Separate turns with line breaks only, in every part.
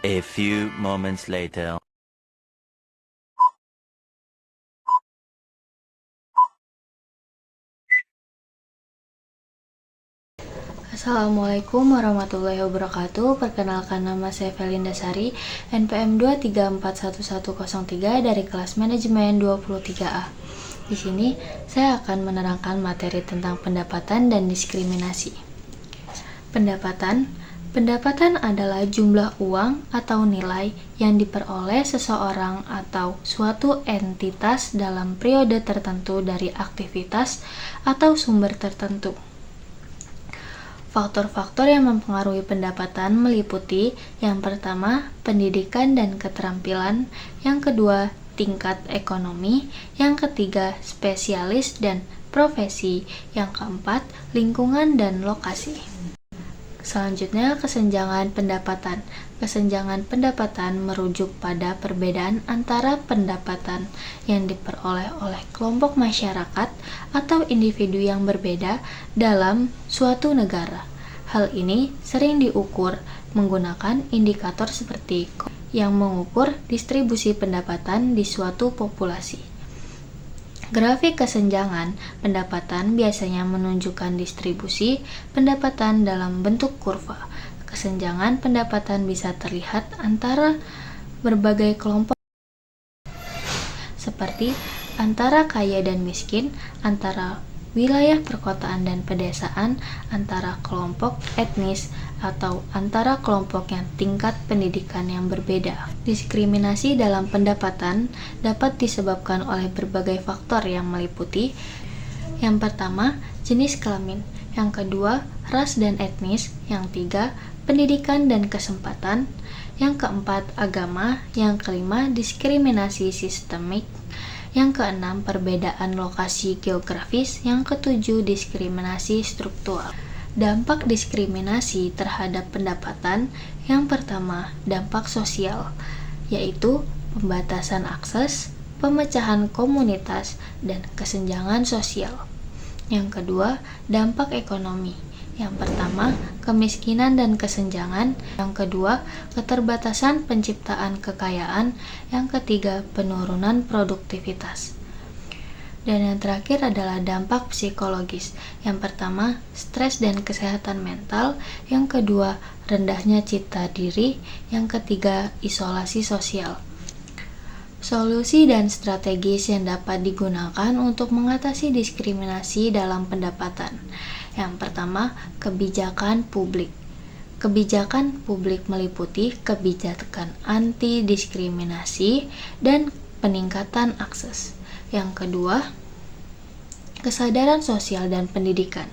A few moments later.
Assalamualaikum warahmatullahi wabarakatuh. Perkenalkan, nama saya Felinda Sari, NPM 2341103 dari kelas manajemen 23A. Di sini saya akan menerangkan materi tentang pendapatan dan diskriminasi. Pendapatan adalah jumlah uang atau nilai yang diperoleh seseorang atau suatu entitas dalam periode tertentu dari aktivitas atau sumber tertentu. Faktor-faktor yang mempengaruhi pendapatan meliputi yang pertama, pendidikan dan keterampilan, yang kedua, tingkat ekonomi, yang ketiga, spesialis dan profesi, yang keempat, lingkungan dan lokasi. Selanjutnya, kesenjangan pendapatan. Kesenjangan pendapatan merujuk pada perbedaan antara pendapatan yang diperoleh oleh kelompok masyarakat atau individu yang berbeda dalam suatu negara. Hal ini sering diukur menggunakan indikator seperti yang mengukur distribusi pendapatan di suatu populasi. Grafik kesenjangan pendapatan biasanya menunjukkan distribusi pendapatan dalam bentuk kurva. Kesenjangan pendapatan bisa terlihat antara berbagai kelompok, seperti antara kaya dan miskin, antara wilayah perkotaan dan pedesaan, antara kelompok etnis, atau antara kelompok yang tingkat pendidikan yang berbeda. Diskriminasi dalam pendapatan dapat disebabkan oleh berbagai faktor yang meliputi yang pertama, jenis kelamin, yang kedua, ras dan etnis, yang tiga, pendidikan dan kesempatan, yang keempat, agama, yang kelima, diskriminasi sistemik, yang keenam, perbedaan lokasi geografis, yang ketujuh, diskriminasi struktural. Dampak diskriminasi terhadap pendapatan, yang pertama, dampak sosial, yaitu pembatasan akses, pemecahan komunitas, dan kesenjangan sosial. Yang kedua, dampak ekonomi. Yang pertama, kemiskinan dan kesenjangan. Yang kedua, keterbatasan penciptaan kekayaan. Yang ketiga, penurunan produktivitas. Dan yang terakhir adalah dampak psikologis. Yang pertama, stres dan kesehatan mental. Yang kedua, rendahnya citra diri. Yang ketiga, isolasi sosial. Solusi dan strategis yang dapat digunakan untuk mengatasi diskriminasi dalam pendapatan. Yang pertama, kebijakan publik. Kebijakan publik meliputi kebijakan anti-diskriminasi dan peningkatan akses. Yang kedua, kesadaran sosial dan pendidikan.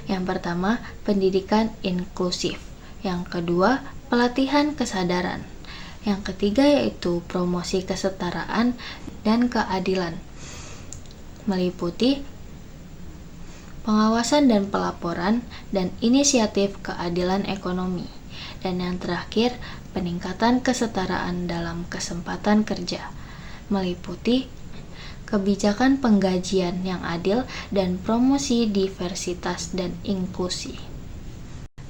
Yang pertama, pendidikan inklusif. Yang kedua, pelatihan kesadaran. Yang ketiga yaitu promosi kesetaraan dan keadilan, meliputi pengawasan dan pelaporan dan inisiatif keadilan ekonomi. Dan yang terakhir, peningkatan kesetaraan dalam kesempatan kerja, meliputi kebijakan penggajian yang adil dan promosi diversitas dan inklusi.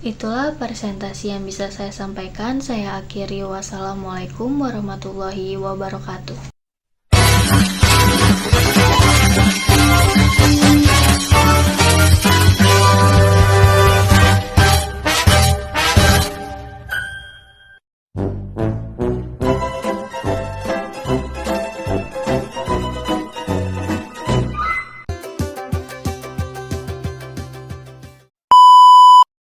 Itulah presentasi yang bisa saya sampaikan. Saya akhiri. Wassalamualaikum warahmatullahi wabarakatuh.